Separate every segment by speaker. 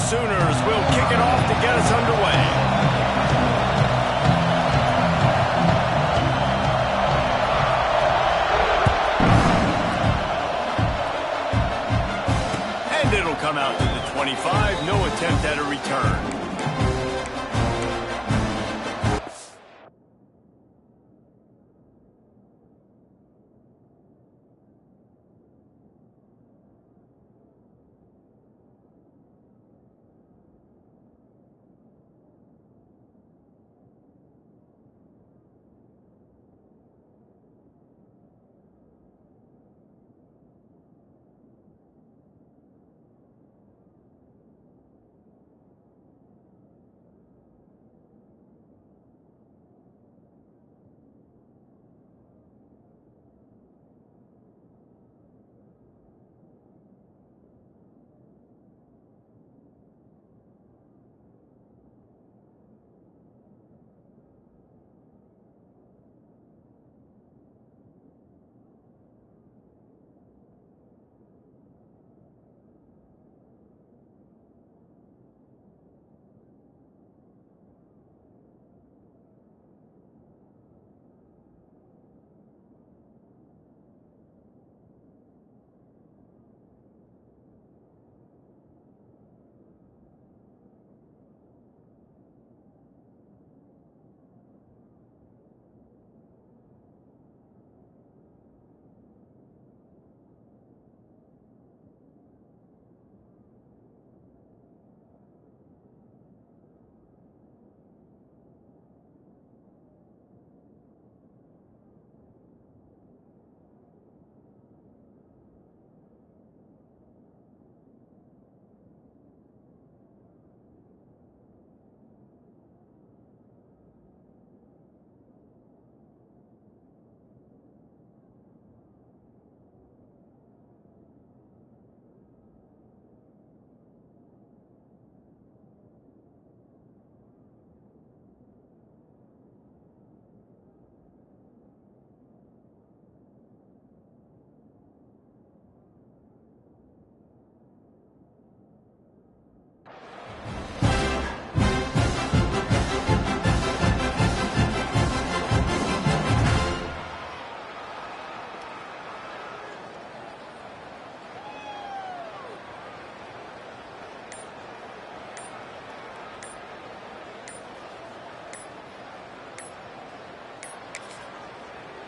Speaker 1: Sooners will kick it off to get us underway. And it'll come out to the 25. No attempt at a return.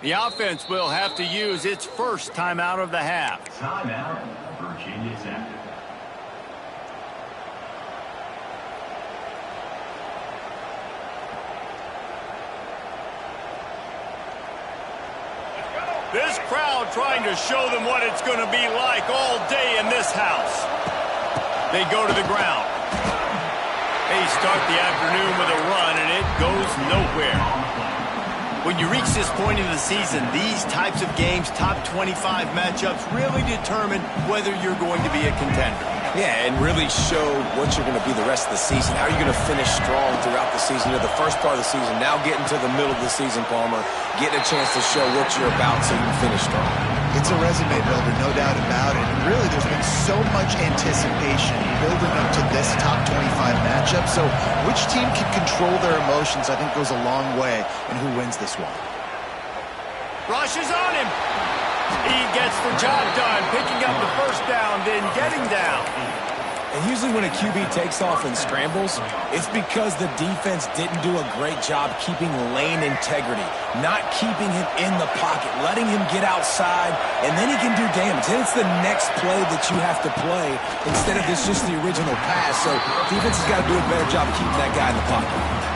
Speaker 1: The offense will have to use its first timeout of the half.
Speaker 2: Timeout, Virginia Tech.
Speaker 1: This crowd trying to show them what it's going to be like all day in this house. They go to the ground. They start the afternoon with a run, and it goes nowhere. When you reach this point in the season, these types of games, top 25 matchups, really determine whether you're going to be a contender.
Speaker 3: Yeah, and really show what you're going to be the rest of the season. How are you going to finish strong throughout the season? You know, the first part of the season, now getting to the middle of the season, Palmer, getting a chance to show what you're about so you can finish strong.
Speaker 4: It's a resume builder, no doubt about it. And really, there's been so much anticipation building up to this top 25 matchup. So which team can control their emotions, I think, goes a long way in who wins this one.
Speaker 1: Rush is on him. He gets the job done, picking up the first down, then getting down.
Speaker 3: And usually when a QB takes off and scrambles, it's because the defense didn't do a great job keeping lane integrity, not keeping him in the pocket, letting him get outside, and then he can do damage. Then it's the next play that you have to play instead of this just the original pass. So defense has got to do a better job keeping that guy in the pocket.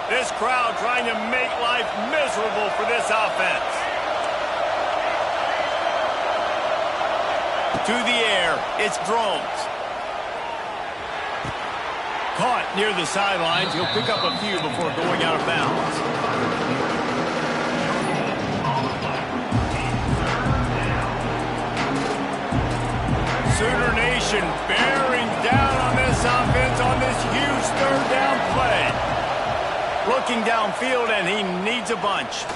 Speaker 1: This crowd trying to make life miserable for this offense. To the air, it's Drones. Caught near the sidelines. He'll pick up a few before going out of bounds. Sooner Nation bearing down on this offense on this huge third down play. Looking downfield, and he needs a bunch.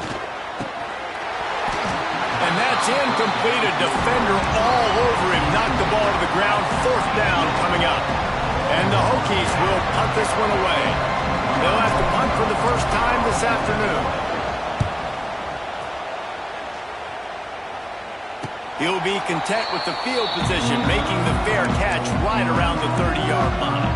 Speaker 1: And that's incomplete. A defender all over him. Knocked the ball to the ground. 4th down coming up. And the Hokies will punt this one away. They'll have to punt for the first time this afternoon. He'll be content with the field position, making the fair catch right around the 30-yard line.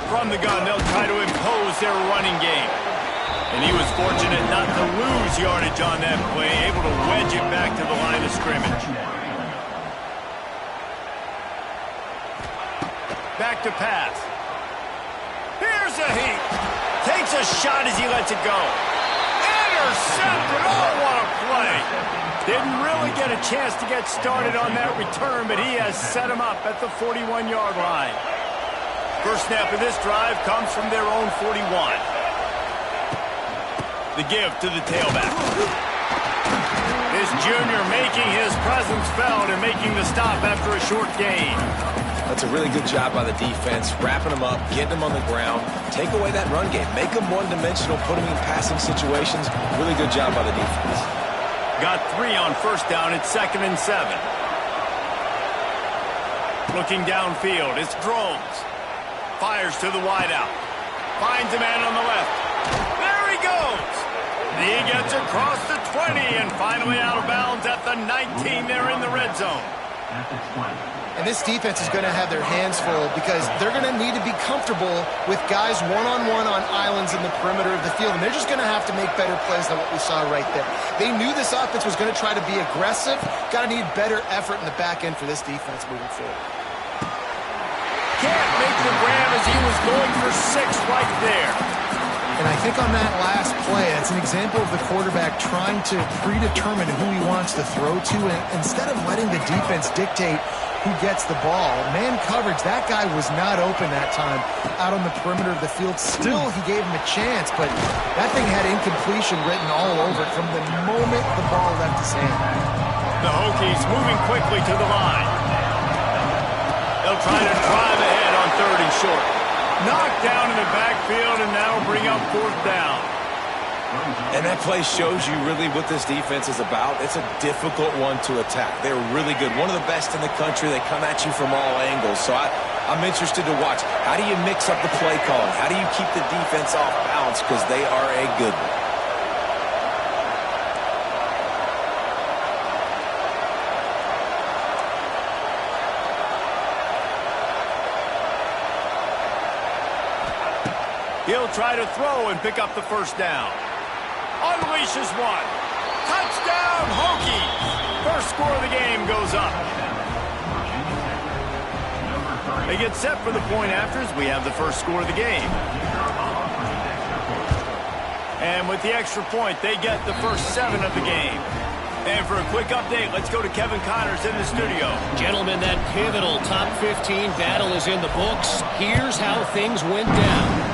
Speaker 1: From the gun, they'll try to impose their running game. And he was fortunate not to lose yardage on that play, able to wedge it back to the line of scrimmage. Back to pass. Here's a heat. Takes a shot as he lets it go. Intercepted. Oh, what a play. Didn't really get a chance to get started on that return, but he has set him up at the 41-yard line. First snap of this drive comes from their own 41. The give to the tailback. This junior making his presence felt and making the stop after a short gain.
Speaker 3: That's a really good job by the defense, wrapping them up, getting them on the ground, take away that run game, make them one-dimensional, put them in passing situations. Really good job by the defense.
Speaker 1: Got 3 on first down. It's 2nd and 7. Looking downfield, it's Drones. Fires to the wideout. Finds a man on the left. There he goes. He gets across the 20 and finally out of bounds at the 19. They're in the red zone.
Speaker 4: And this defense is going to have their hands full because they're going to need to be comfortable with guys one-on-one on islands in the perimeter of the field. And they're just going to have to make better plays than what we saw right there. They knew this offense was going to try to be aggressive. Got to need better effort in the back end for this defense moving forward.
Speaker 1: Can't make the grab as he was going for 6 right there.
Speaker 4: And I think on that last play, it's an example of the quarterback trying to predetermine who he wants to throw to. And instead of letting the defense dictate who gets the ball, man coverage, that guy was not open that time out on the perimeter of the field. Still, he gave him a chance, but that thing had incompletion written all over it from the moment the ball left his hand.
Speaker 1: The Hokies moving quickly to the line. They'll try to drive ahead on 3rd and short. Knocked down in the backfield, and that'll bring up 4th down.
Speaker 3: And that play shows you really what this defense is about. It's a difficult one to attack. They're really good. One of the best in the country. They come at you from all angles. So I'm interested to watch. How do you mix up the play calling? How do you keep the defense off balance? Because they are a good one.
Speaker 1: He'll try to throw and pick up the first down. Unleashes one. Touchdown, Hokies! First score of the game goes up. They get set for the point afters. We have the first score of the game. And with the extra point, they get the first 7 of the game. And for a quick update, let's go to Kevin Connors in the studio.
Speaker 5: Gentlemen, that pivotal top 15 battle is in the books. Here's how things went down.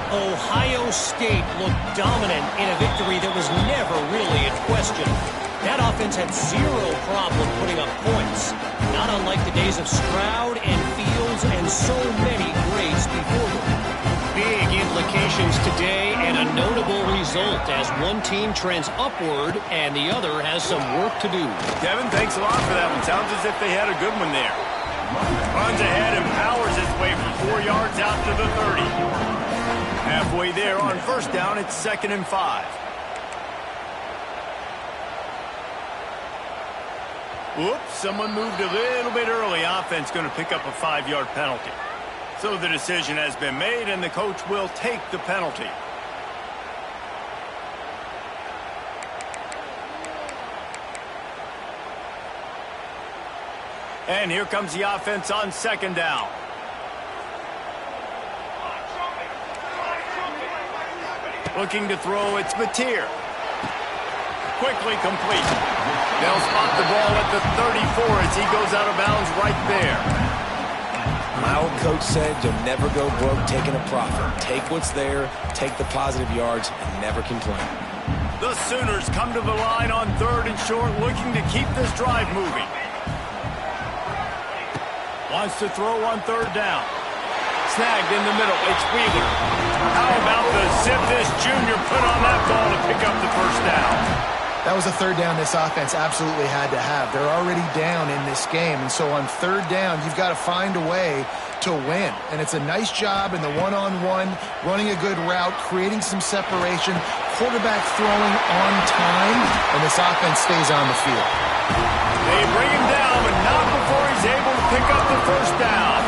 Speaker 5: Ohio State looked dominant in a victory that was never really in question. That offense had 0 problem putting up points, not unlike the days of Stroud and Fields and so many greats before them. Big implications today and a notable result as one team trends upward and the other has some work to do.
Speaker 1: Kevin, thanks a lot for that one. Sounds as if they had a good one there. Runs ahead and powers his way for 4 yards out to the 30. Halfway there on first down, it's 2nd and 5. Whoops, someone moved a little bit early. Offense going to pick up a 5-yard penalty. So the decision has been made, and the coach will take the penalty. And here comes the offense on 2nd down. Looking to throw, it's Mateer. Quickly complete. They'll spot the ball at the 34 as he goes out of bounds right there.
Speaker 3: I old coach said, you'll never go broke taking a profit. Take what's there, take the positive yards, and never complain.
Speaker 1: The Sooners come to the line on 3rd and short, looking to keep this drive moving. Wants to throw on 3rd down. Snagged in the middle. It's Wheeler. How about the zip this junior put on that ball to pick up the 1st down?
Speaker 4: That was a 3rd down this offense absolutely had to have. They're already down in this game, and so on 3rd down, you've got to find a way to win. And it's a nice job in the one-on-one, running a good route, creating some separation, quarterback throwing on time, and this offense stays on the field.
Speaker 1: They bring him down, but not before he's able to pick up the 1st down.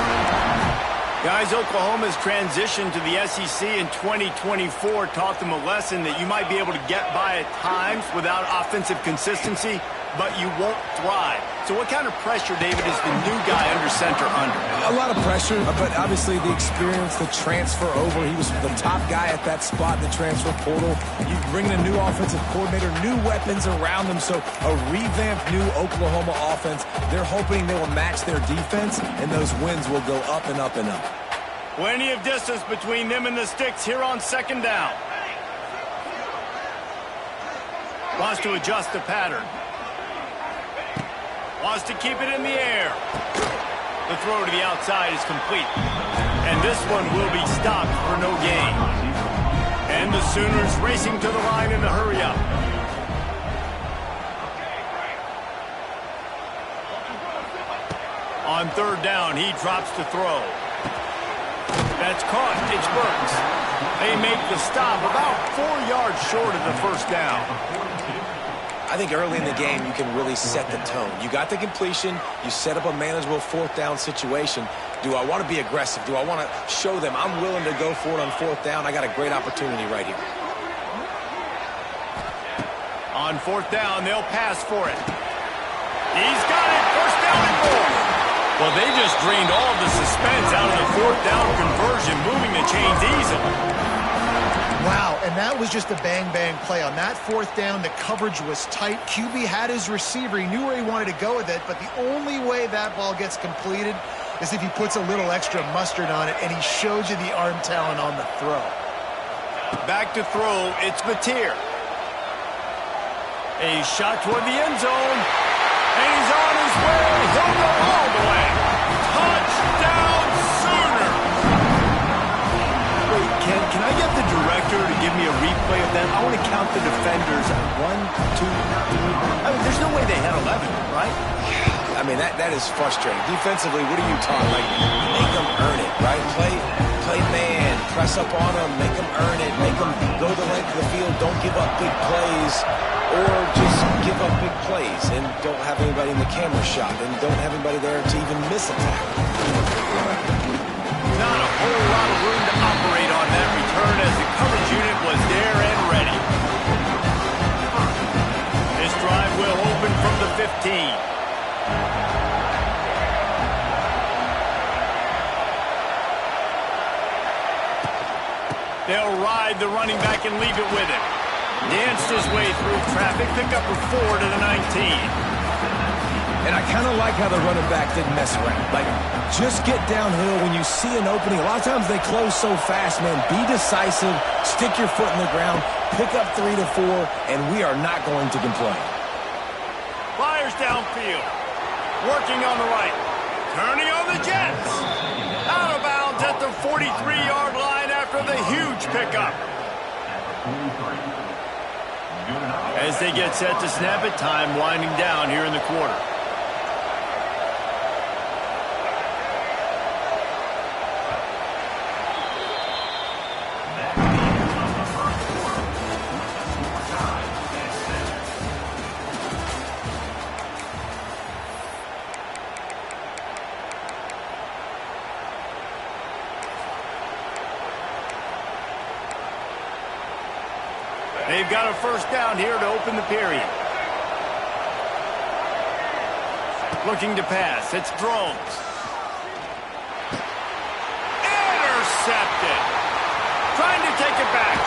Speaker 1: Guys, Oklahoma's transition to the SEC in 2024 taught them a lesson that you might be able to get by at times without offensive consistency, but you won't thrive. So what kind of pressure, David, is the new guy under center under?
Speaker 3: A lot of pressure, but obviously the experience, the transfer over. He was the top guy at that spot in the transfer portal. You bring in a new offensive coordinator, new weapons around them, so a revamped new Oklahoma offense. They're hoping they will match their defense, and those wins will go up and up and up.
Speaker 1: Plenty of distance between them and the sticks here on 2nd down. Wants to adjust the pattern. Wants to keep it in the air. The throw to the outside is complete. And this one will be stopped for no gain. And the Sooners racing to the line in a hurry-up. On 3rd down, he drops to throw. That's caught. It's Burks. They make the stop about 4 yards short of the 1st down.
Speaker 3: I think early in the game, you can really set the tone. You got the completion. You set up a manageable 4th down situation. Do I want to be aggressive? Do I want to show them I'm willing to go for it on 4th down? I got a great opportunity right here.
Speaker 1: On 4th down, they'll pass for it. He's got it. 1st down and 4. Well, they just drained all the suspense out of the 4th down conversion, moving the chains easily.
Speaker 4: Wow, and that was just a bang-bang play. On that 4th down, the coverage was tight. QB had his receiver. He knew where he wanted to go with it, but the only way that ball gets completed is if he puts a little extra mustard on it, and he shows you the arm talent on the throw.
Speaker 1: Back to throw, it's Mateer. A shot toward the end zone, and he's on his way. He'll go all the way. Touchdown, Sooner! Wait, can I get the director to give me a replay of that? I want to count the defenders. 1, 2, 3. I mean, there's no way they had 11, right?
Speaker 3: I mean, that is frustrating. Defensively, what are you taught? Like, make them earn it, right? Play man, press up on them, make them earn it, make them go the length of the field, don't give up big plays, or just give up big plays and don't have anybody in the camera shot and don't have anybody there to even miss a tackle.
Speaker 1: Not a whole lot of room to operate on that return as the coverage unit was there and ready. This drive will open from the 15. They'll ride the running back and leave it with him. Danced his way through traffic, pick up a 4 to the 19.
Speaker 3: And I kind of like how the running back didn't mess around. Like, just get downhill when you see an opening. A lot of times they close so fast, man. Be decisive, stick your foot in the ground, pick up 3 to 4, and we are not going to complain.
Speaker 1: Fires downfield. Working on the right. Turning on the Jets. Out of bounds at the 43-yard line after the huge pickup. As they get set to snap it, time winding down here in the quarter. They've got a 1st down here to open the period. Looking to pass. It's Drones. Intercepted. Trying to take it back.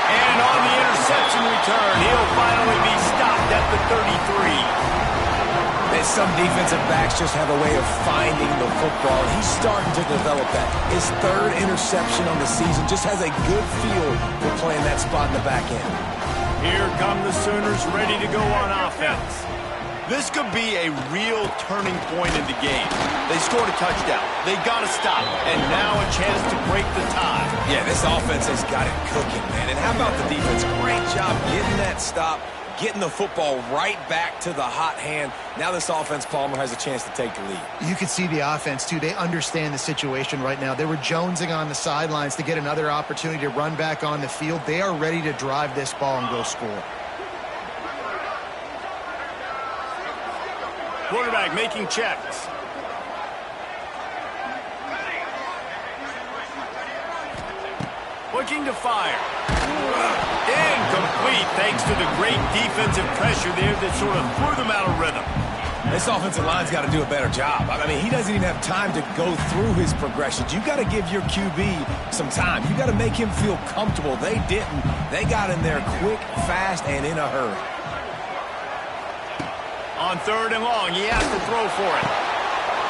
Speaker 1: And on the interception return, he'll finally be stopped at the 33.
Speaker 3: They Some defensive backs just have a way of finding the football. He's starting to develop that. His third interception on the season just has a good feel for playing that spot in the back end.
Speaker 1: Here come the Sooners ready to go on offense. This could be a real turning point in the game. They scored a touchdown. They got to stop. And now a chance to break the tie.
Speaker 3: Yeah, this offense has got it cooking, man. And how about the defense? Great job getting that stop, getting the football right back to the hot hand. Now this offense, Palmer, has a chance to take the lead.
Speaker 4: You can see the offense, too. They understand the situation right now. They were jonesing on the sidelines to get another opportunity to run back on the field. They are ready to drive this ball and go score.
Speaker 1: Quarterback making checks. Looking to fire. Incomplete thanks to the great defensive pressure there that sort of threw them out of rhythm.
Speaker 3: This offensive line's got to do a better job. I mean, he doesn't even have time to go through his progressions. You got to give your QB some time. You got to make him feel comfortable. They didn't. They got in there quick, fast, and in a hurry.
Speaker 1: On 3rd and long, he has to throw for it.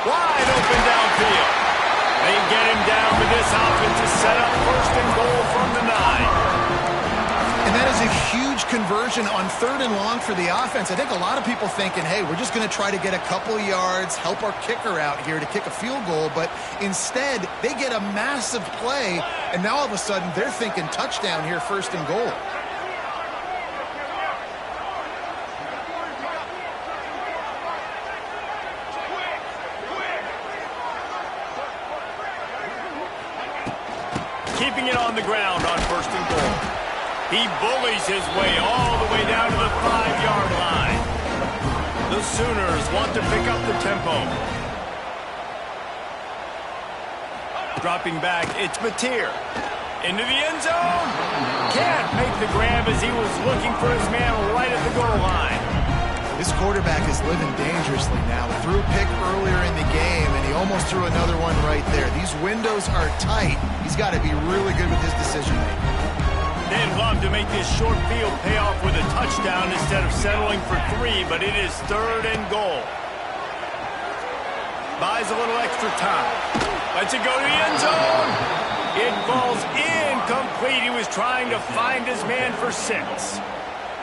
Speaker 1: Wide open downfield. They get him down with this offense to set up 1st and goal from the 9.
Speaker 4: And that is a huge conversion on 3rd and long for the offense. I think a lot of people thinking, hey, we're just going to try to get a couple yards, help our kicker out here to kick a field goal. But instead, they get a massive play, and now all of a sudden they're thinking touchdown here, 1st and goal.
Speaker 1: Keeping it on the ground on 1st and goal. He bullies his way all the way down to the 5-yard line. The Sooners want to pick up the tempo. Dropping back, it's Mateer. Into the end zone. Can't make the grab as he was looking for his man right at the goal line.
Speaker 4: This quarterback is living dangerously now. Threw a pick earlier in the game, and he almost threw another one right there. These windows are tight. He's got to be really good with his decision-making.
Speaker 1: They'd love to make this short field pay off with a touchdown instead of settling for 3, but it is 3rd and goal. Buys a little extra time. Lets it go to the end zone. It falls incomplete. He was trying to find his man for 6.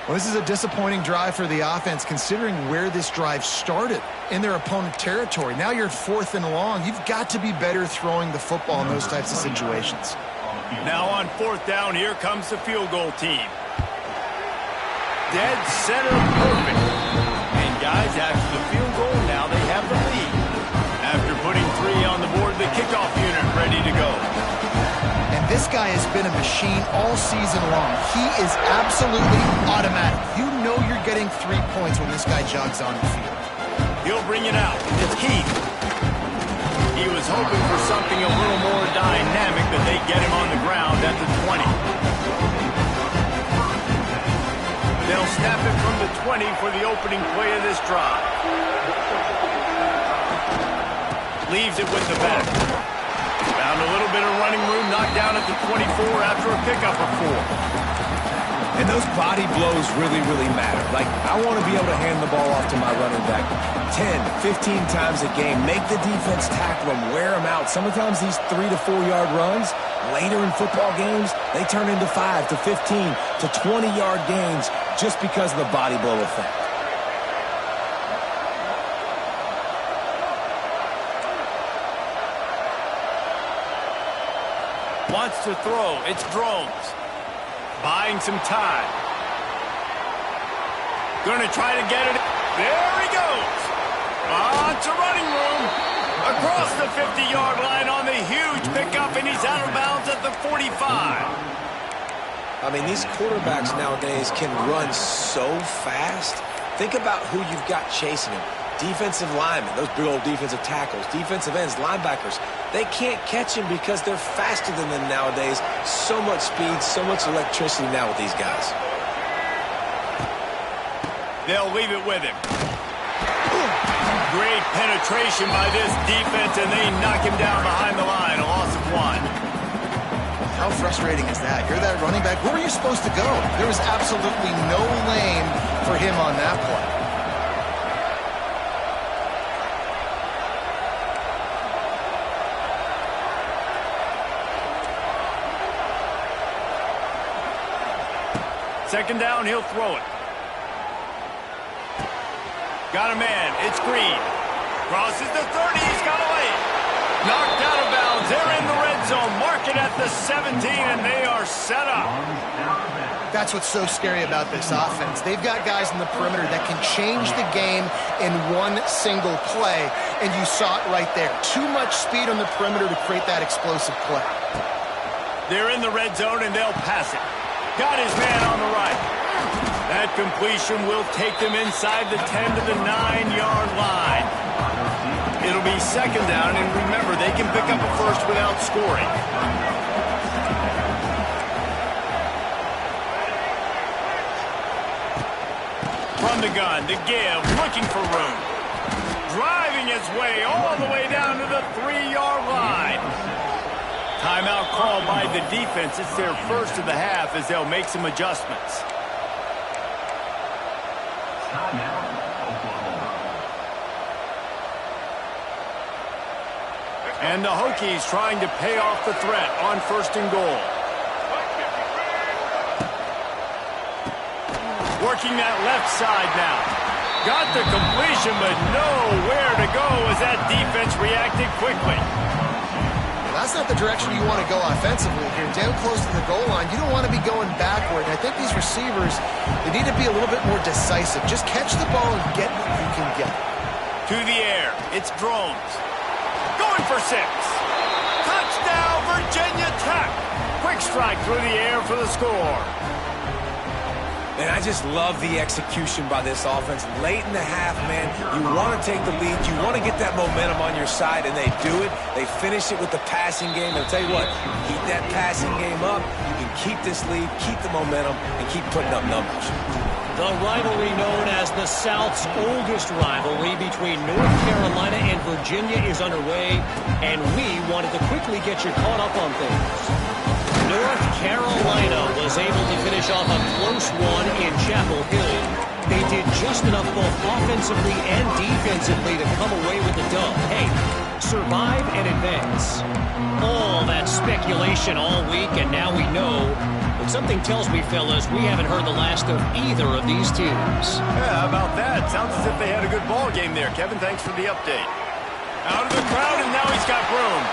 Speaker 4: Well, this is a disappointing drive for the offense, considering where this drive started in their opponent territory. Now you're at 4th and long. You've got to be better throwing the football in those types of situations.
Speaker 1: Now on 4th down, here comes the field goal team. Dead center perfect. And guys, after the field goal, now they have the lead. After putting 3 on the board, the kickoff unit ready to go.
Speaker 4: And this guy has been a machine all season long. He is absolutely automatic. You know you're getting 3 points when this guy jogs on the field.
Speaker 1: He'll bring it out. It's Keith. He was hoping for something a little more dynamic, but they get him on the ground at the 20. They'll snap it from the 20 for the opening play of this drive. Leaves it with the back. Found a little bit of running room, knocked down at the 24 after a pickup of 4.
Speaker 3: And those body blows really, really matter. Like, I want to be able to hand the ball off to my running back 10, 15 times a game. Make the defense tackle them, wear them out. Sometimes these 3 to 4 yard runs, later in football games, they turn into 5 to 15 to 20 yard gains just because of the body blow effect.
Speaker 1: Wants to throw. It's Drones. Buying some time. Going to try to get it. There he goes. Lots of running room. Across the 50-yard line on the huge pickup, and he's out of bounds at the 45.
Speaker 3: I mean, these quarterbacks nowadays can run so fast. Think about who you've got chasing him. Defensive linemen, those big old defensive tackles, defensive ends, linebackers. They can't catch him because they're faster than them nowadays. So much speed, so much electricity now with these guys.
Speaker 1: They'll leave it with him. Great penetration by this defense, and they knock him down behind the line. A loss of 1.
Speaker 4: How frustrating is that? You're that running back. Where were you supposed to go? There was absolutely no lane for him on that play.
Speaker 1: second down, he'll throw it. Got a man. It's Green. Crosses the 30. He's got away. Knocked out of bounds. They're in the red zone. Mark it at the 17, and they are set up.
Speaker 4: That's what's so scary about this offense. They've got guys in the perimeter that can change the game in one single play, and you saw it right there. Too much speed on the perimeter to create that explosive play.
Speaker 1: They're in the red zone, and they'll pass it. Got his man on the right. That completion will take them inside the 10 to the 9-yard line. It'll be second down, and remember, they can pick up a first without scoring. From the gun to give, looking for room. Driving his way all the way down to the 3-yard line. Timeout called by the defense. It's their first of the half as they'll make some adjustments. And the Hokies trying to pay off the threat on first and goal. Working that left side now. Got the completion, but nowhere to go as that defense reacted quickly.
Speaker 4: Well, that's not the direction you want to go offensively. If you're down close to the goal line, you don't want to be going backward. And I think these receivers, they need to be a little bit more decisive. Just catch the ball and get what you can get.
Speaker 1: To the air. It's Drones. Going for 6. Touchdown, Virginia Tech. Quick strike through the air for the score.
Speaker 3: And I just love the execution by this offense. Late in the half, man, you want to take the lead. You want to get that momentum on your side, and they do it. They finish it with the passing game. I'll tell you what, keep that passing game up. You can keep this lead, keep the momentum, and keep putting up numbers.
Speaker 5: The rivalry known as the South's oldest rivalry between North Carolina and Virginia is underway, and we wanted to quickly get you caught up on things. North Carolina was able to finish off a close one in Chapel Hill. They did just enough both offensively and defensively to come away with the dub. Hey, survive and advance. All that speculation all week, and now we know. But something tells me, fellas, we haven't heard the last of either of these teams.
Speaker 1: Yeah, how about that? Sounds as if they had a good ball game there. Kevin, thanks for the update. Out of the crowd, and now he's got room.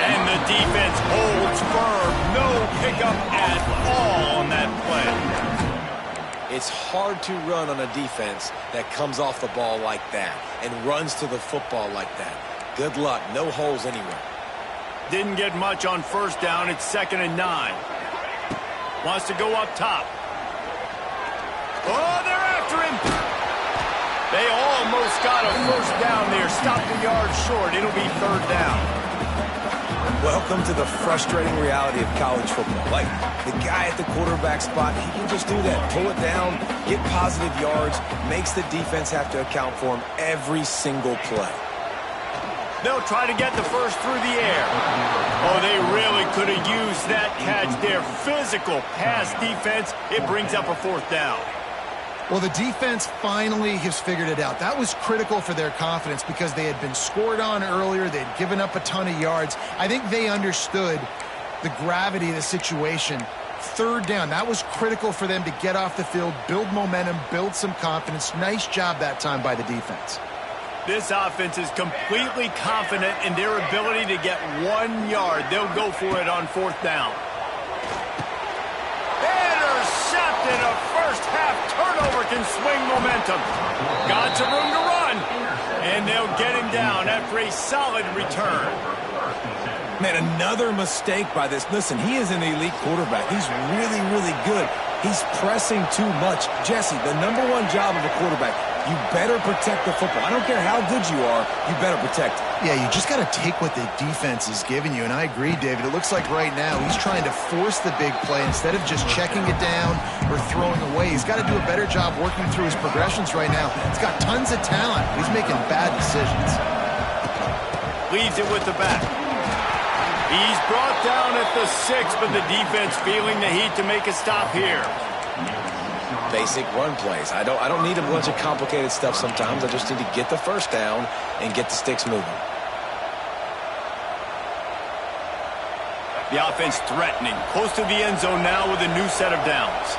Speaker 1: And the defense holds firm. No pickup at all on that play.
Speaker 3: It's hard to run on a defense that comes off the ball like that and runs to the football like that. Good luck. No holes anywhere.
Speaker 1: Didn't get much on first down. It's 2nd and 9. Wants to go up top. Oh, they're after him. They almost got a first down there. Stopped a yard short. It'll be 3rd down.
Speaker 3: Welcome to the frustrating reality of college football. Like, the guy at the quarterback spot, he can just do that. Pull it down, get positive yards, makes the defense have to account for him every single play.
Speaker 1: They'll try to get the first through the air. Oh, they really could have used that catch there. Physical pass defense. It brings up a 4th down.
Speaker 4: Well, the defense finally has figured it out. That was critical for their confidence because they had been scored on earlier. They'd given up a ton of yards. I think they understood the gravity of the situation. 3rd down, that was critical for them to get off the field, build momentum, build some confidence. Nice job that time by the defense.
Speaker 1: This offense is completely confident in their ability to get 1 yard. They'll go for it on 4th down. Intercepted. A first-half turnover can swing momentum. Got some room to run. And they'll get him down after a solid return.
Speaker 3: Man, another mistake by this. Listen, he is an elite quarterback. He's really, really good. He's pressing too much. Jesse, the #1 job of a quarterback, you better protect the football. I don't care how good you are, you better protect it.
Speaker 4: Yeah, you just got to take what the defense is giving you, and I agree, David. It looks like right now he's trying to force the big play instead of just checking it down or throwing away. He's got to do a better job working through his progressions right now. He's got tons of talent. He's making bad decisions.
Speaker 1: Leaves it with the back. He's brought down at the 6, but the defense feeling the heat to make a stop here.
Speaker 3: Basic run plays. I don't need a bunch of complicated stuff sometimes. I just need to get the first down and get the sticks moving.
Speaker 1: The offense threatening. Close to the end zone now with a new set of downs.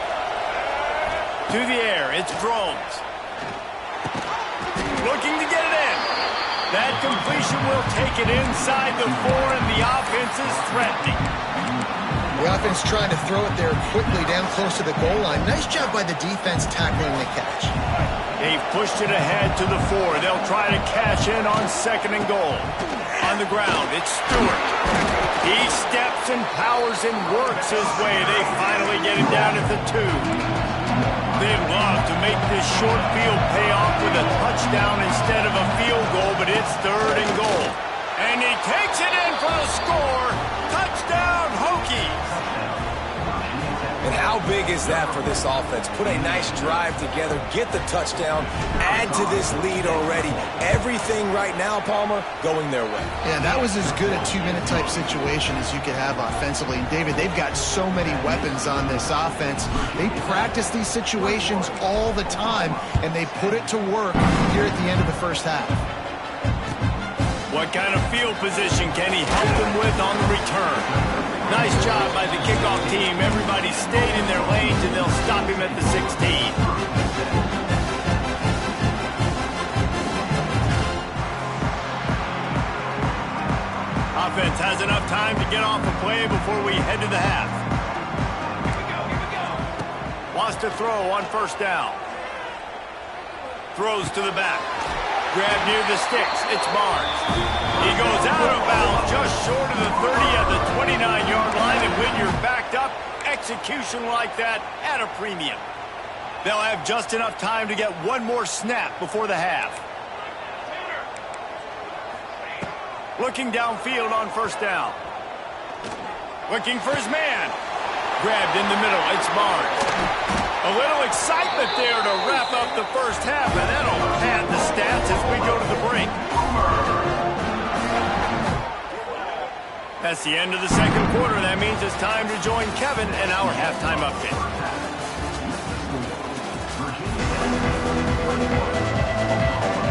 Speaker 1: To the air, it's Drones. Looking to get it in. That completion will take it inside the 4, and the offense is threatening.
Speaker 4: The offense trying to throw it there quickly down close to the goal line. Nice job by the defense tackling the catch.
Speaker 1: They've pushed it ahead to the 4. They'll try to cash in on 2nd and goal. On the ground, it's Stewart. He steps and powers and works his way. They finally get him down at the 2. They'd love to make this short field pay off with a touchdown instead of a field goal, but it's 3rd and goal. And he takes it in for the score. Touchdown, Hokies.
Speaker 3: And how big is that for this offense? Put a nice drive together, get the touchdown, add to this lead already. Everything right now, Palmer, going their way.
Speaker 4: Yeah, that was as good a 2-minute type situation as you could have offensively. And David, they've got so many weapons on this offense. They practice these situations all the time, and they put it to work here at the end of the first half.
Speaker 1: What kind of field position can he help them with on the return? Nice job by the kickoff team. Everybody stayed in their lanes, and they'll stop him at the 16. Offense has enough time to get off the play before we head to the half. Wants to throw on 1st down. Throws to the back. Grab near the sticks. It's Barnes. He goes out of bounds just short of the 30 at the 29-yard line, and when you're backed up, execution like that at a premium. They'll have just enough time to get one more snap before the half. Looking downfield on 1st down. Looking for his man. Grabbed in the middle. It's Barnes. A little excitement there to wrap up the first half, and that'll pad the stats as we go to the break. That's the end of the 2nd quarter. That means it's time to join Kevin and our halftime update.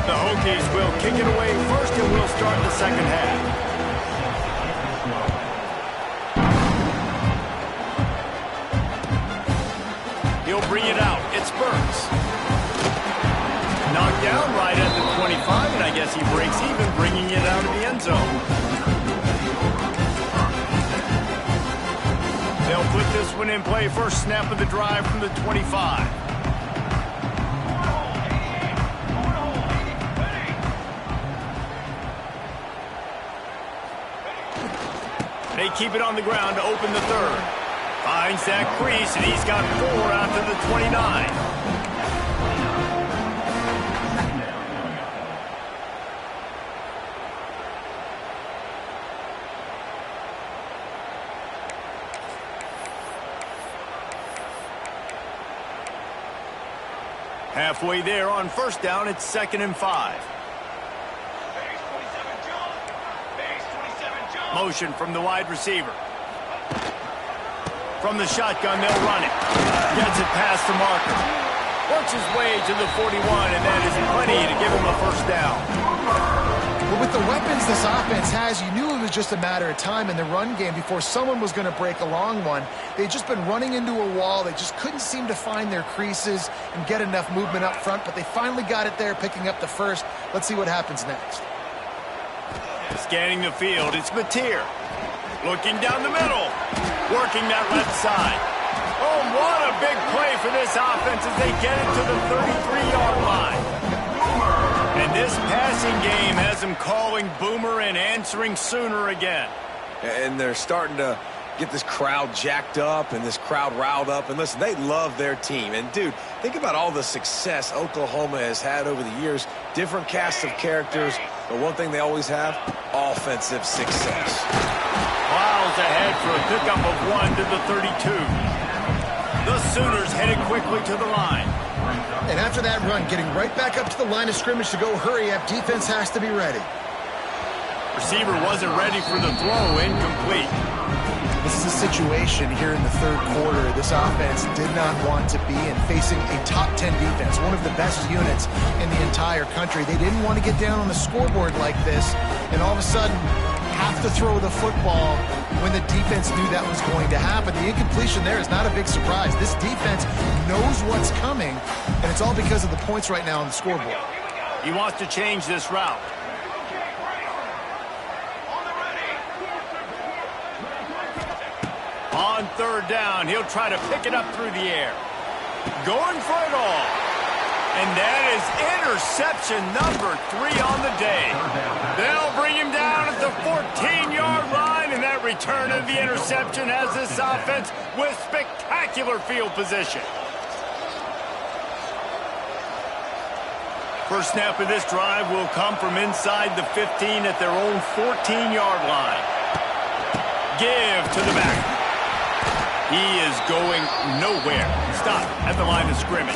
Speaker 1: The Hokies will kick it away first, and we'll start the 2nd half. He'll bring it out. It's Burks. Knocked down right at the 25, and I guess he breaks even, bringing it out of the end zone. They'll put this one in play. First snap of the drive from the 25. They keep it on the ground to open the 3rd. Finds that crease, and he's got 4 out to the 29. Halfway there on 1st down, it's 2nd and 5. Motion from the wide receiver. From the shotgun, they'll run it. Gets it past the marker. Works his way to the 41, and that is plenty to give him a 1st down.
Speaker 4: But with the weapons this offense has, you knew it was just a matter of time in the run game before someone was going to break a long one. They'd just been running into a wall. They just couldn't seem to find their creases and get enough movement up front, but they finally got it there, picking up the 1st. Let's see what happens next.
Speaker 1: Scanning the field, it's Mateer. Looking down the middle. Working that left side. Oh, what a big play for this offense as they get it to the 33-yard line. And this passing game has them calling Boomer and answering Sooner again.
Speaker 3: And they're starting to get this crowd jacked up and this crowd riled up. And listen, they love their team. And, dude, think about all the success Oklahoma has had over the years. Different casts of characters. But one thing they always have, offensive success.
Speaker 1: Miles ahead for a pickup of 1 to the 32. The Sooners headed quickly to the line.
Speaker 4: And after that run, getting right back up to the line of scrimmage to go hurry up, defense has to be ready.
Speaker 1: Receiver wasn't ready for the throw, incomplete.
Speaker 4: This is a situation here in the 3rd quarter this offense did not want to be in, facing a top 10 defense, one of the best units in the entire country. They didn't want to get down on the scoreboard like this, and all of a sudden have to throw the football when the defense knew that was going to happen. The incompletion there is not a big surprise. This defense knows what's coming, and it's all because of the points right now on the scoreboard.
Speaker 1: He wants to change this route. On third down, he'll try to pick it up through the air. Going for it all. And that is interception number 3 on the day. They'll bring him down at the 14-yard line, and that return of the interception has this offense with spectacular field position. First snap of this drive will come from inside the 15 at their own 14-yard line. Give to the back. He is going nowhere. Stop at the line of scrimmage.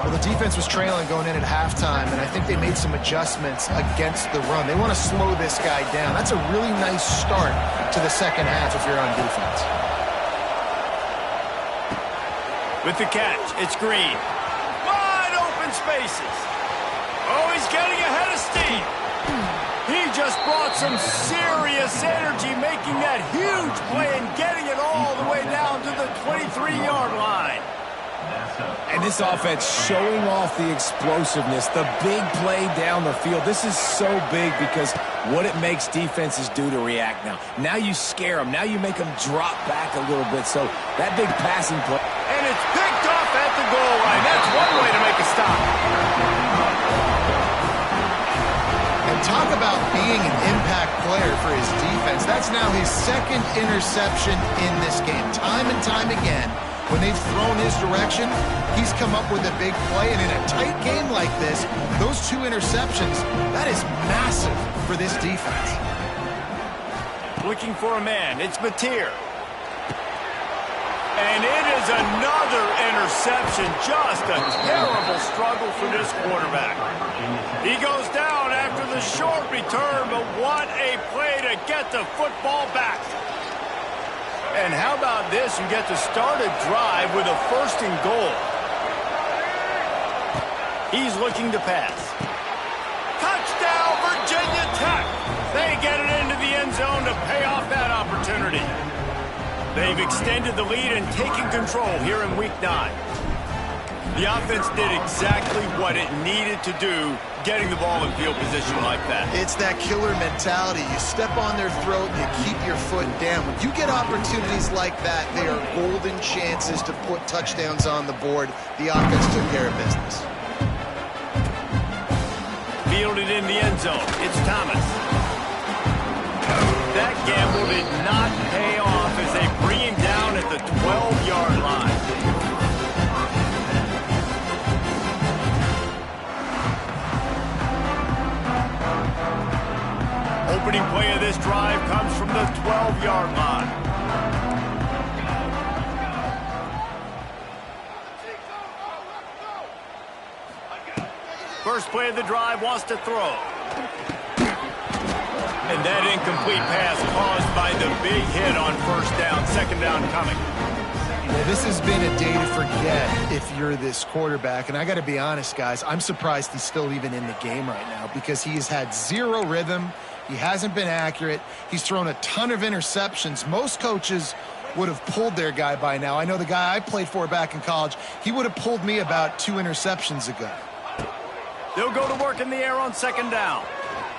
Speaker 4: Well, the defense was trailing going in at halftime, and I think they made some adjustments against the run. They want to slow this guy down. That's a really nice start to the second half if you're on defense.
Speaker 1: With the catch, it's Green. Wide open spaces. Oh, he's getting ahead of steam. He just brought some serious energy, making that huge play and getting it all the way down to the 23-yard line.
Speaker 3: And this offense showing off the explosiveness, the big play down the field. This is so big because what it makes defenses do to react now. Now you scare them. Now you make them drop back a little bit. So that big passing play.
Speaker 1: And it's picked off at the goal line. That's one way to make a stop.
Speaker 4: And talk about being an impact player for his defense. That's now his second interception in this game. Time and time again, when they've thrown his direction, he's come up with a big play. And in a tight game like this, those 2 interceptions, that is massive for this defense.
Speaker 1: Looking for a man. It's Mateer. And it is another interception. Just a terrible struggle for this quarterback. He goes down after the short return, but what a play to get the football back. And how about this? You get to start a drive with a 1st and goal. He's looking to pass. Touchdown, Virginia Tech. They get it into the end zone to pay off that opportunity. They've extended the lead and taken control here in Week 9. The offense did exactly what it needed to do, getting the ball in field position like that.
Speaker 4: It's that killer mentality. You step on their throat and you keep your foot down. When you get opportunities like that, they are golden chances to put touchdowns on the board. The offense took care of business.
Speaker 1: Fielded in the end zone. It's Thomas. That gamble did not pay off as they bring him down at the 12-yard line. Opening play of this drive comes from the 12-yard line. First play of the drive wants to throw. And that incomplete pass caused by the big hit on 1st down. 2nd down coming.
Speaker 4: Well, this has been a day to forget if you're this quarterback. And I got to be honest, guys, I'm surprised he's still even in the game right now because he has had 0 rhythm. He hasn't been accurate. He's thrown a ton of interceptions. Most coaches would have pulled their guy by now. I know the guy I played for back in college, he would have pulled me about 2 interceptions ago.
Speaker 1: They'll go to work in the air on 2nd down.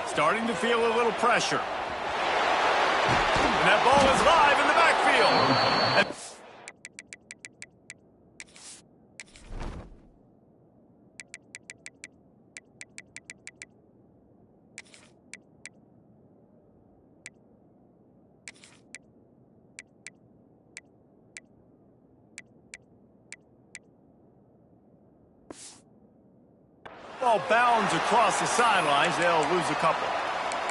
Speaker 1: Starting to feel a little pressure. And that ball is live in the backfield. Ball bounds across the sidelines. They'll lose a couple.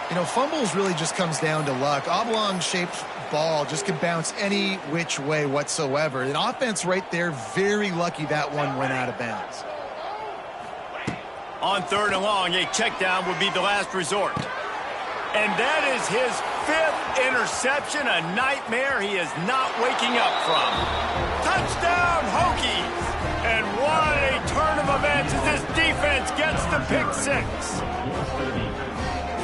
Speaker 4: You know, fumbles really just comes down to luck. Oblong-shaped ball just can bounce any which way whatsoever. An offense right there, very lucky that one went out of bounds.
Speaker 1: On 3rd and long, a check down would be the last resort. And that is his 5th interception, a nightmare he is not waking up from. Touchdown, Hokies! And what a turn of events as this defense gets the pick 6.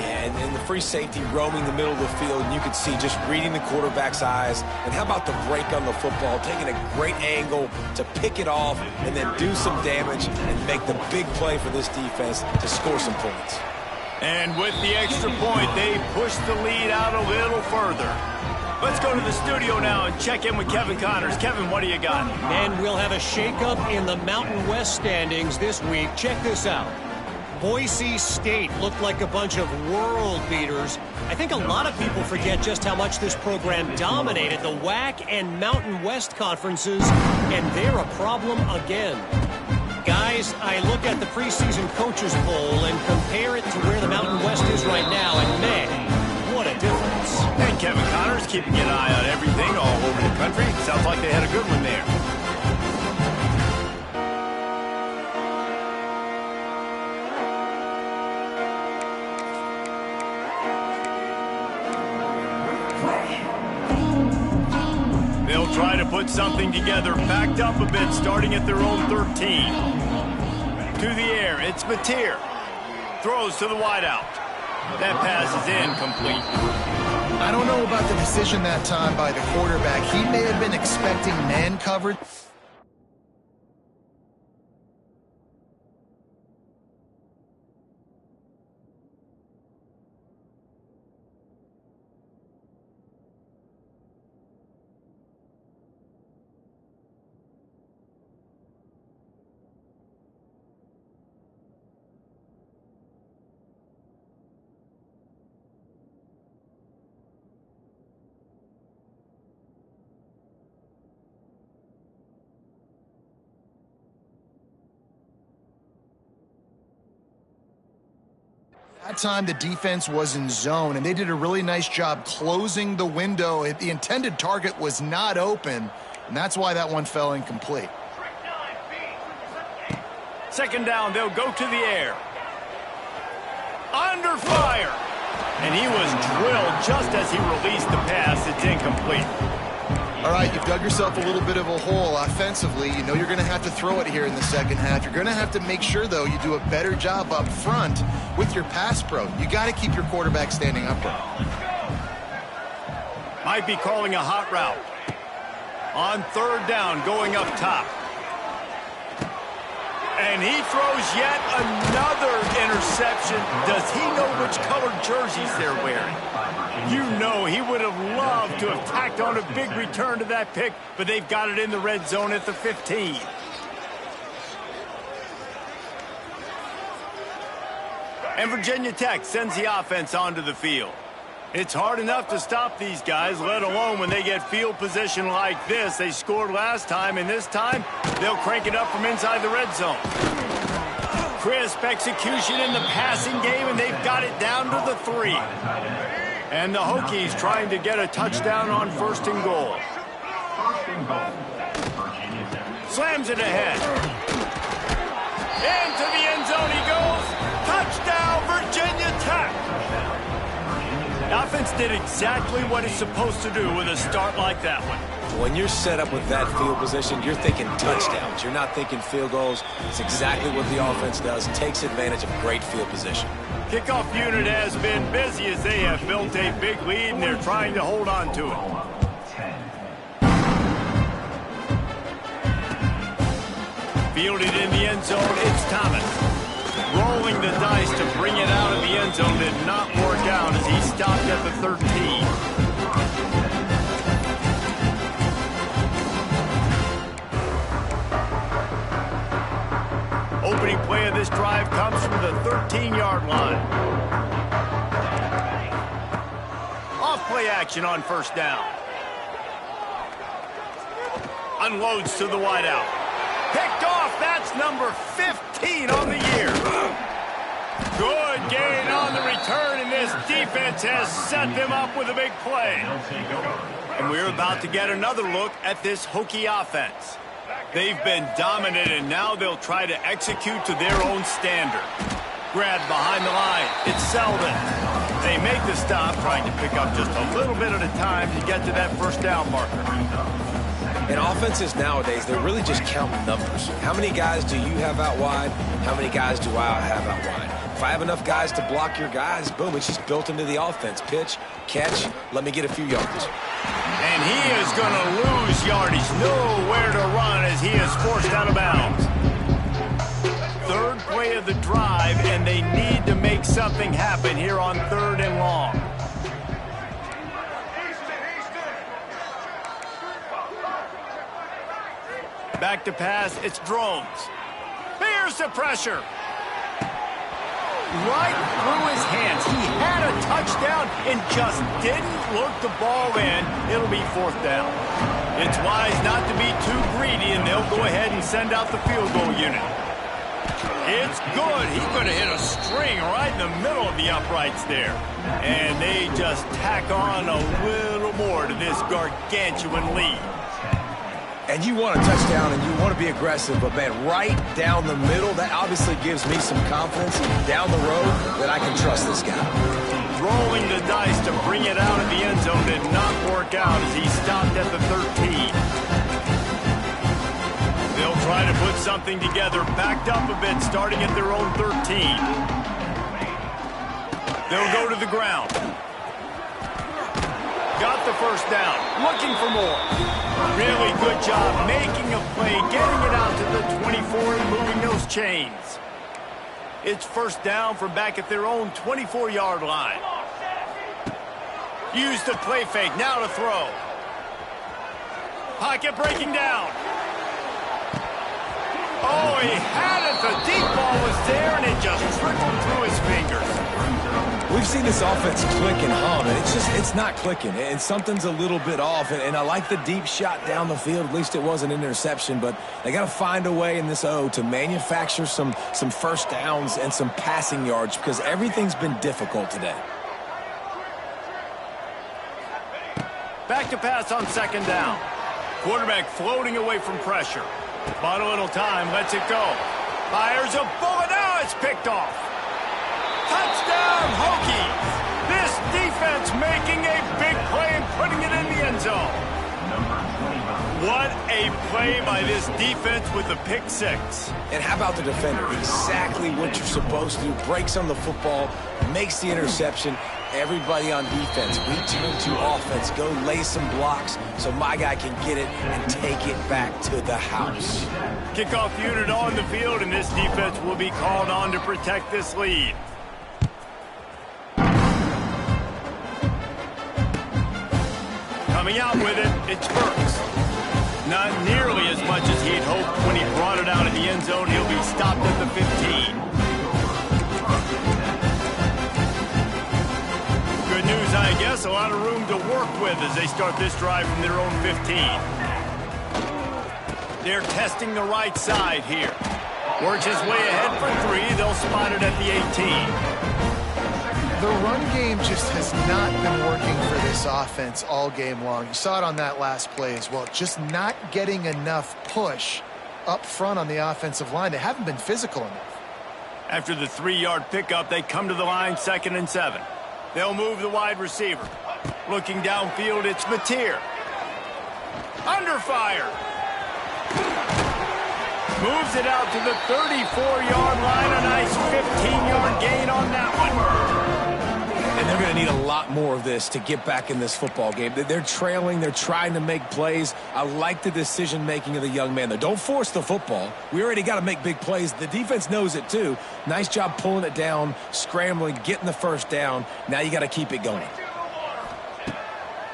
Speaker 3: Yeah, and the free safety roaming the middle of the field, and you could see just reading the quarterback's eyes. And how about the break on the football, taking a great angle to pick it off and then do some damage and make the big play for this defense to score some points.
Speaker 1: And with the extra point, they push the lead out a little further. Let's go to the studio now and check in with Kevin Connors. Kevin, what do you got?
Speaker 5: And we'll have a shakeup in the Mountain West standings this week. Check this out. Boise State looked like a bunch of world beaters. I think a lot of people forget just how much this program dominated the WAC and Mountain West conferences, and they're a problem again. Guys, I look at the preseason coaches poll and compare it to where the Mountain West is right now, and man, what a difference.
Speaker 1: And Kevin Connors keeping an eye on everything all over the country. Sounds like they had a good one there. They'll try to put something together, backed up a bit, starting at their own 13. To the air, it's Mateer. Throws to the wideout. That pass is incomplete.
Speaker 4: I don't know about the decision that time by the quarterback. He may have been expecting man coverage. That time the defense was in zone, and they did a really nice job closing the window. The intended target was not open, and that's why that one fell incomplete.
Speaker 1: Second down, they'll go to the air. Under fire. And he was drilled just as he released the pass. It's incomplete.
Speaker 4: All right, you've dug yourself a little bit of a hole offensively. You know you're going to have to throw it here in the second half. You're going to have to make sure, though, you do a better job up front with your pass pro. You got to keep your quarterback standing upright.
Speaker 1: Might be calling a hot route. On third down, going up top. And he throws yet another interception. Does he know which colored jerseys they're wearing? You know he would have loved to have tacked on a big return to that pick, but they've got it in the red zone at the 15. And Virginia Tech sends the offense onto the field. It's hard enough to stop these guys, let alone when they get field position like this. They scored last time, and this time they'll crank it up from inside the red zone. Crisp execution in the passing game, and they've got it down to the 3. And the Hokies trying to get a touchdown on first and goal. Slams it ahead. Into the end zone he goes. Touchdown, Virginia Tech. The offense did exactly what it's supposed to do with a start like that one.
Speaker 3: When you're set up with that field position, you're thinking touchdowns. You're not thinking field goals. It's exactly what the offense does. Takes advantage of great field position.
Speaker 1: Kickoff unit has been busy as they have built a big lead, and they're trying to hold on to it. Fielded in the end zone, it's Thomas. Rolling the dice to bring it out of the end zone did not work out as he stopped at the 13. Opening play of this drive comes from the 13-yard line. Off play action on first down. Unloads to the wideout. Picked off, that's number 15 on the year. Good gain on the return, and this defense has set them up with a big play. And we're about to get another look at this Hokie offense. They've been dominant, and now they'll try to execute to their own standard. Grabbed behind the line, it's Selden. They make the stop, trying to pick up just a little bit at a time to get to that first down marker.
Speaker 3: In offenses nowadays, they're really just counting numbers. How many guys do you have out wide? How many guys do I have out wide? I have enough guys to block your guys, boom, it's just built into the offense. Pitch, catch, let me get a few yards.
Speaker 1: And he is going to lose yardage. Nowhere to run as he is forced out of bounds. Third play of the drive, and they need to make something happen here on 3rd and long. Back to pass, it's Drones. Here's the pressure. Right through his hands. He had a touchdown and just didn't look the ball in. It'll be 4th down. It's wise not to be too greedy, and they'll go ahead and send out the field goal unit. It's good. He could have hit a string right in the middle of the uprights there. And they just tack on a little more to this gargantuan lead.
Speaker 3: And you want a touchdown and you want to be aggressive, but, man, right down the middle, that obviously gives me some confidence down the road that I can trust this guy.
Speaker 1: Rolling the dice to bring it out of the end zone did not work out as he stopped at the 13. They'll try to put something together, backed up a bit, starting at their own 13. They'll go to the ground. Got the first down, looking for more. Really good job making a play, getting it out to the 24 and moving those chains. It's first down from back at their own 24-yard line. Use the play fake, now to throw. Pocket breaking down. Oh, he had it. The deep ball was there, and it just trickled through his fingers.
Speaker 3: We've seen this offense click and hum, and it's not clicking, and something's a little bit off, and I like the deep shot down the field. At least it was an interception, but they got to find a way in this O to manufacture some first downs and some passing yards because everything's been difficult today.
Speaker 1: Back to pass on 2nd down. Quarterback floating away from pressure. Bought a little time, lets it go. Fires a bullet, now it's picked off. Touchdown, Hokies! This defense making a big play and putting it in the end zone. What a play by this defense with the pick 6.
Speaker 3: And how about the defender? Exactly what you're supposed to do. Breaks on the football, makes the interception. Everybody on defense, we turn to offense. Go lay some blocks so my guy can get it and take it back to the house.
Speaker 1: Kickoff unit on the field, and this defense will be called on to protect this lead. Coming out with it, it's Burks. Not nearly as much as he'd hoped when he brought it out of the end zone. He'll be stopped at the 15. Good news, I guess. A lot of room to work with as they start this drive from their own 15. They're testing the right side here. Works his way ahead for 3. They'll spot it at the 18.
Speaker 4: The run game just has not been working for this offense all game long. You saw it on that last play as well. Just not getting enough push up front on the offensive line. They haven't been physical enough.
Speaker 1: After the 3-yard pickup, they come to the line 2nd and 7. They'll move the wide receiver. Looking downfield, it's Mateer. Under fire. Moves it out to the 34-yard line. A nice 15-yard gain on that one.
Speaker 3: And they're going to need a lot more of this to get back in this football game. They're trailing. They're trying to make plays. I like the decision-making of the young man there. Don't force the football. We already got to make big plays. The defense knows it, too. Nice job pulling it down, scrambling, getting the first down. Now you got to keep it going.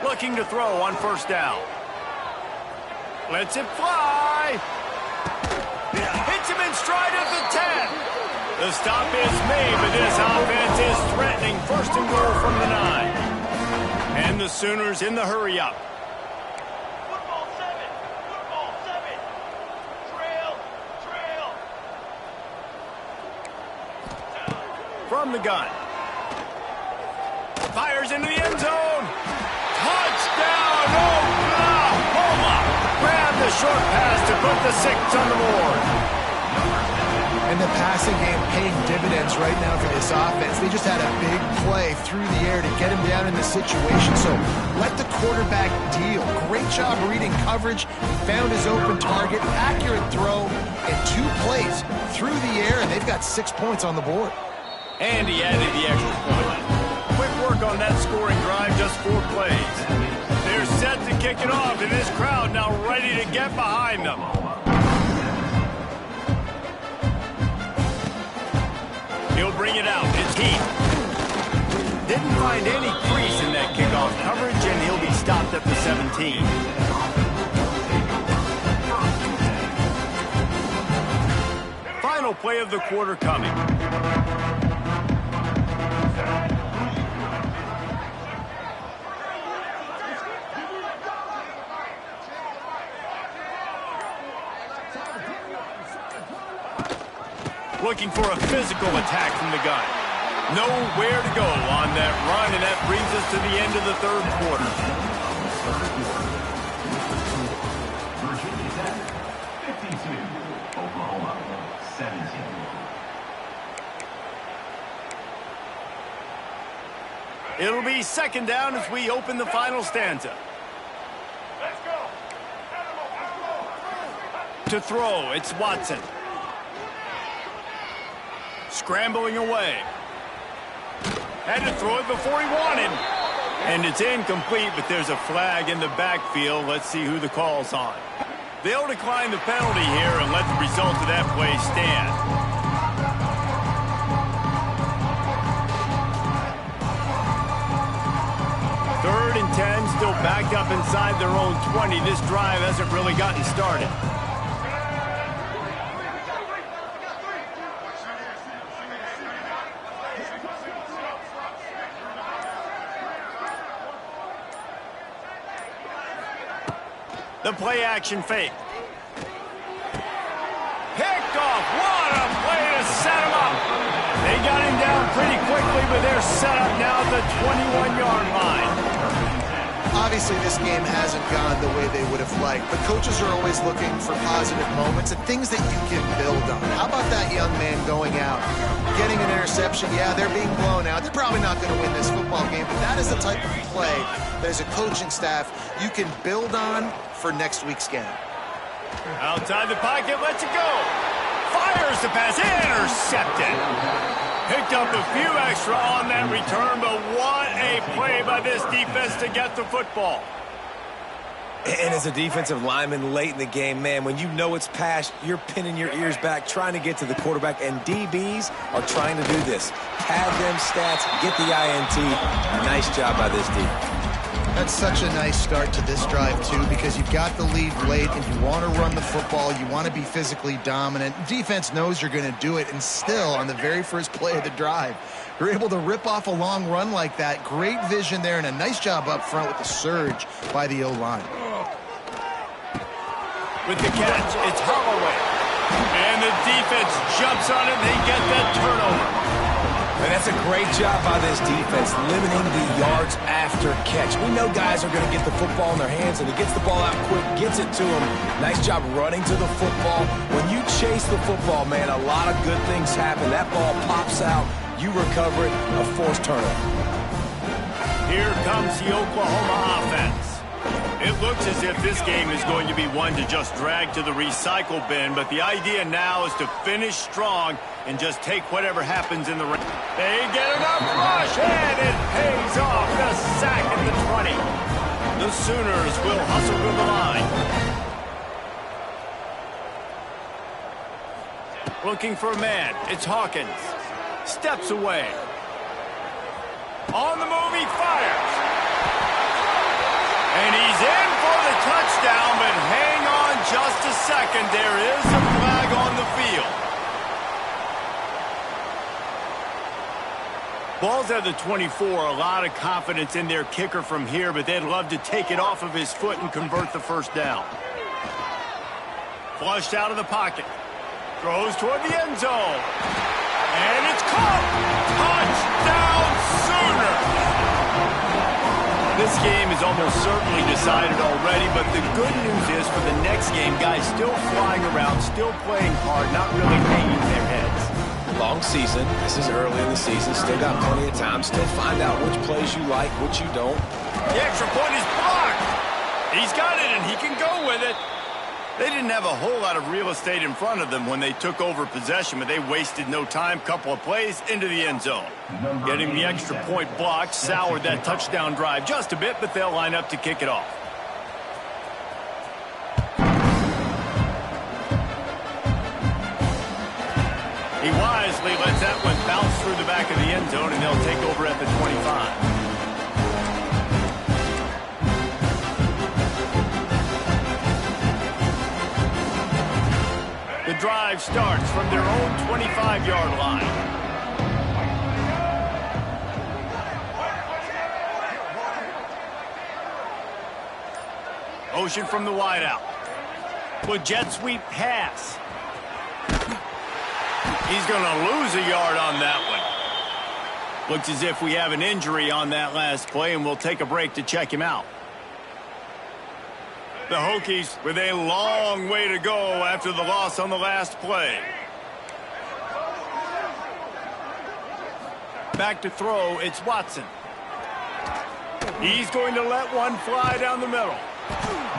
Speaker 1: Looking to throw on 1st down. Lets it fly. Hits him in stride at the 10. The stop is made, but this offense is threatening. 1st and goal from the 9. And the Sooners in the hurry-up.
Speaker 6: Football 7. Trail.
Speaker 1: From the gun. Fires into the end zone. Touchdown, Oklahoma! Grab the short pass to put the 6 on the board.
Speaker 4: And the passing game paying dividends right now for this offense. They just had a big play through the air to get him down in the situation. So let the quarterback deal. Great job reading coverage. He found his open target, accurate throw, and 2 plays through the air, and they've got 6 points on the board.
Speaker 1: And he added the extra point. Quick work on that scoring drive, just 4 plays. They're set to kick it off, and this crowd now ready to get behind them. He'll bring it out. It's Heath. Didn't find any crease in that kickoff coverage, and he'll be stopped at the 17. Final play of the quarter coming. Looking for a physical attack from the gun. Nowhere to go on that run, and that brings us to the end of the third quarter.
Speaker 2: Virginia Tech, 52. Oklahoma, 17.
Speaker 1: It'll be second down as we open the final stanza.
Speaker 6: Let's go.
Speaker 1: To throw, it's Watson. Scrambling away. Had to throw it before he wanted. And it's incomplete, but there's a flag in the backfield. Let's see who the call's on. They'll decline the penalty here and let the result of that play stand. Third and 10, still backed up inside their own 20. This drive hasn't really gotten started. The play action fake. Picked off. What a play to set him up. They got him down pretty quickly, but they're set up now at the 21-yard line.
Speaker 4: Obviously, this game hasn't gone the way they would have liked, but coaches are always looking for positive moments and things that you can build on. How about that young man going out, getting an interception? Yeah, they're being blown out. They're probably not going to win this football game, but that is the type of play that as a coaching staff you can build on for next week's game.
Speaker 1: Outside the pocket, lets it go. Fires the pass, intercepted. Picked up a few extra on that return, but what a play by this defense to get the football.
Speaker 3: And as a defensive lineman late in the game, man, when you know it's past, you're pinning your ears back, trying to get to the quarterback, and DBs are trying to do this. Pad them stats, get the INT. Nice job by this defense.
Speaker 4: That's such a nice start to this drive, too, because you've got the lead late and you want to run the football. You want to be physically dominant. Defense knows you're going to do it, and still, on the very first play of the drive, you're able to rip off a long run like that. Great vision there, and a nice job up front with the surge by the O-line.
Speaker 1: With the catch, it's Holloway. And the defense jumps on it, and they get that turnover.
Speaker 3: And that's a great job by this defense, limiting the yards after catch. We know guys are going to get the football in their hands, and he gets the ball out quick, gets it to him. Nice job running to the football. When you chase the football, man, a lot of good things happen. That ball pops out, you recover it, a forced turnover.
Speaker 1: Here comes the Oklahoma offense. It looks as if this game is going to be one to just drag to the recycle bin, but the idea now is to finish strong and just take whatever happens in the rain. They get enough rush, and it pays off. The sack at the 20. The Sooners will hustle to the line. Looking for a man. It's Hawkins. Steps away. On the move, he fires. And he's in for the touchdown, but hang on just a second. There is a flag on the field. Ball's at the 24. A lot of confidence in their kicker from here, but they'd love to take it off of his foot and convert the first down. Flushed out of the pocket. Throws toward the end zone. And it's caught. Touchdown Sooners. This game is almost certainly decided already, but the good news is for the next game, guys still flying around, still playing hard, not really hanging their heads.
Speaker 3: Long season. This is early in the season. Still got plenty of time. Still find out which plays you like, which you don't.
Speaker 1: The extra point is blocked. He's got it, and he can go with it. They didn't have a whole lot of real estate in front of them when they took over possession, but they wasted no time. Couple of plays into the end zone. Getting the extra point block soured that touchdown drive just a bit, but they'll line up to kick it off. He wisely lets that one bounce through the back of the end zone, and they'll take over at the 25. The drive starts from their own 25-yard line. Motion from the wideout. With jet sweep pass. He's going to lose a yard on that one. Looks as if we have an injury on that last play, and we'll take a break to check him out. The Hokies with a long way to go after the loss on the last play. Back to throw, it's Watson. He's going to let one fly down the middle.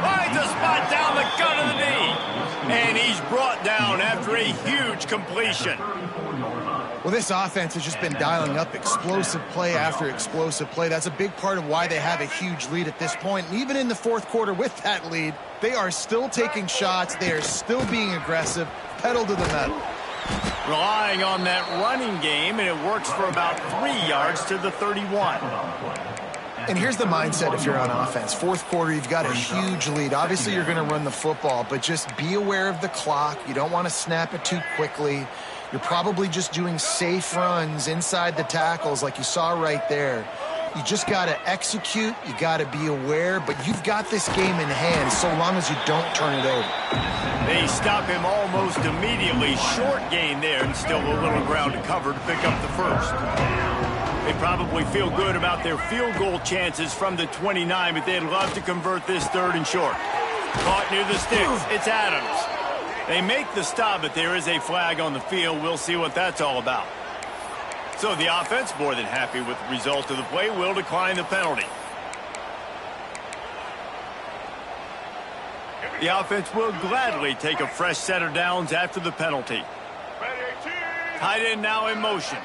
Speaker 1: Finds a spot down the gut of the knee. And he's brought down after a huge completion.
Speaker 4: Well, this offense has just been dialing up explosive play after explosive play. That's a big part of why they have a huge lead at this point. And even in the fourth quarter with that lead, they are still taking shots. They are still being aggressive, pedal to the metal.
Speaker 1: Relying on that running game, and it works for about 3 yards to the 31.
Speaker 4: And here's the mindset if you're on offense. Fourth quarter, you've got a huge lead. Obviously, you're going to run the football, but just be aware of the clock. You don't want to snap it too quickly. You're probably just doing safe runs inside the tackles like you saw right there. You just got to execute. You got to be aware, but you've got this game in hand so long as you don't turn it over.
Speaker 1: They stop him almost immediately. Short gain there, and still a little ground to cover to pick up the first. They probably feel good about their field goal chances from the 29, but they'd love to convert this third and short. Caught near the sticks. It's Adams. They make the stop, but there is a flag on the field. We'll see what that's all about. So the offense, more than happy with the result of the play, will decline the penalty. The offense will gladly take a fresh set of downs after the penalty. Tight end now in motion.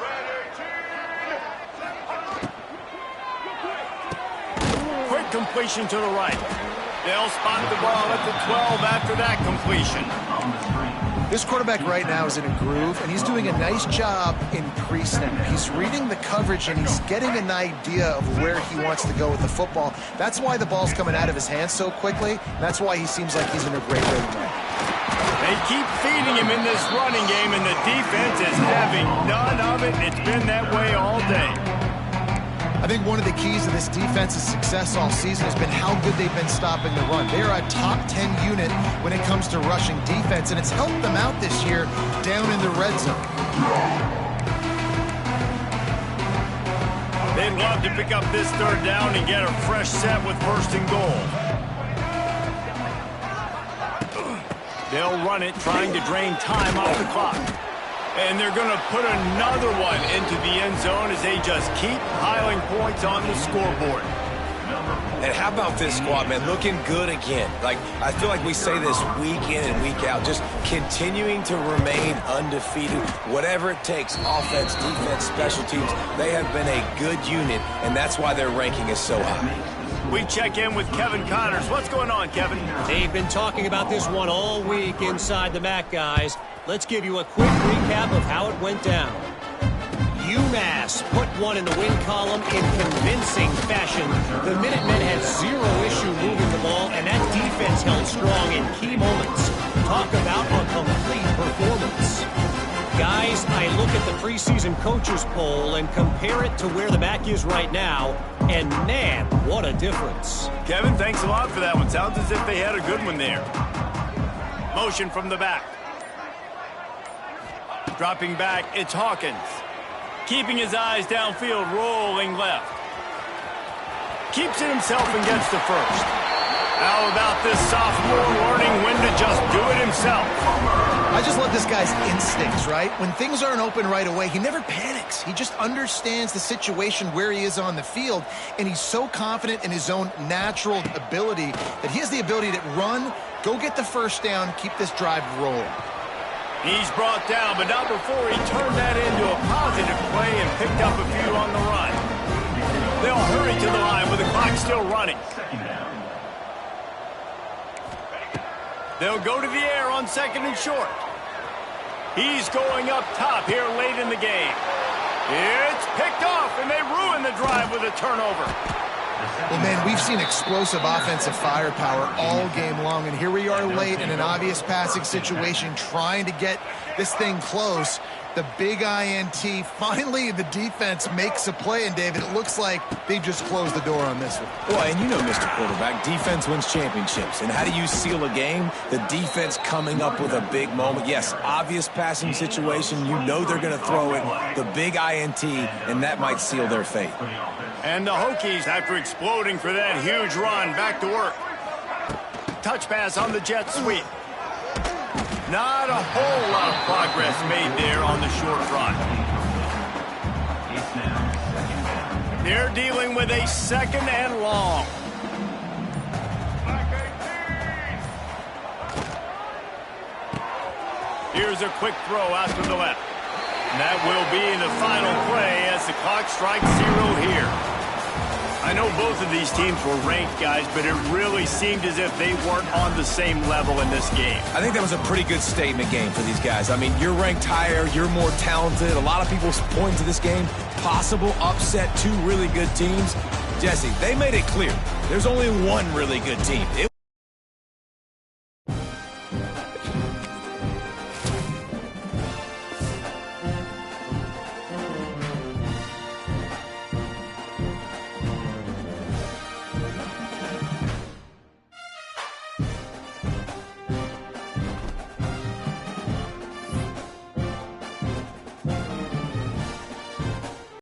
Speaker 1: Quick completion to the right. They'll spot the ball at the 12 after that completion.
Speaker 4: This quarterback right now is in a groove, and he's doing a nice job in pre-snap. He's reading the coverage, and he's getting an idea of where he wants to go with the football. That's why the ball's coming out of his hands so quickly. That's why he seems like he's in a great rhythm now.
Speaker 1: They keep feeding him in this running game, and the defense is having none of it. It's been that way all day.
Speaker 4: I think one of the keys to this defense's success all season has been how good they've been stopping the run. They are a top 10 unit when it comes to rushing defense, and it's helped them out this year down in the red zone.
Speaker 1: They'd love to pick up this third down and get a fresh set with first and goal. They'll run it, trying to drain time off the clock. And they're going to put another one into the end zone as they just keep piling points on the scoreboard.
Speaker 3: And how about this squad, man? Looking good again. Like, I feel like we say this week in and week out, just continuing to remain undefeated. Whatever it takes, offense, defense, special teams, they have been a good unit, and that's why their ranking is so high.
Speaker 1: We check in with Kevin Connors. What's going on, Kevin?
Speaker 5: They've been talking about this one all week inside the MAC, guys. Let's give you a quick recap of how it went down. UMass put one in the win column in convincing fashion. The Minutemen had zero issue moving the ball, and that defense held strong in key moments. Talk about a complete performance. Guys, I look at the preseason coaches poll and compare it to where the MAC is right now, and man, what a difference.
Speaker 1: Kevin, thanks a lot for that one. Sounds as if they had a good one there. Motion from the back. Dropping back, it's Hawkins. Keeping his eyes downfield, rolling left. Keeps it himself and gets the first. How about this sophomore learning when to just do it himself?
Speaker 4: I just love this guy's instincts, right? When things aren't open right away, he never panics. He just understands the situation where he is on the field, and he's so confident in his own natural ability that he has the ability to run, go get the first down, keep this drive rolling.
Speaker 1: He's brought down, but not before he turned that into a positive play and picked up a few on the run. They'll hurry to the line with the clock still running. They'll go to the air on 2nd and short. He's going up top here late in the game. It's picked off, and they ruin the drive with a turnover.
Speaker 4: Well, man, we've seen explosive offensive firepower all game long, and here we are late in an obvious passing situation trying to get this thing close. The big INT. Finally, the defense makes a play, and David, it looks like they just closed the door on this one.
Speaker 3: Well, and you know, Mr. Quarterback, defense wins championships. And how do you seal a game? The defense coming up with a big moment. Yes, obvious passing situation. You know they're going to throw it. The big INT, and that might seal their fate.
Speaker 1: And the Hokies, after exploding for that huge run, back to work. Touch pass on the jet sweep. Not a whole lot of progress made there on the short run. They're dealing with a 2nd and long. Here's a quick throw out to the left. And that will be the final play as the clock strikes 0 here. I know both of these teams were ranked, guys, but it really seemed as if they weren't on the same level in this game.
Speaker 3: I think that was a pretty good statement game for these guys. I mean, you're ranked higher, you're more talented. A lot of people point to this game, possible upset, 2 really good teams. Jesse, they made it clear there's only one really good team.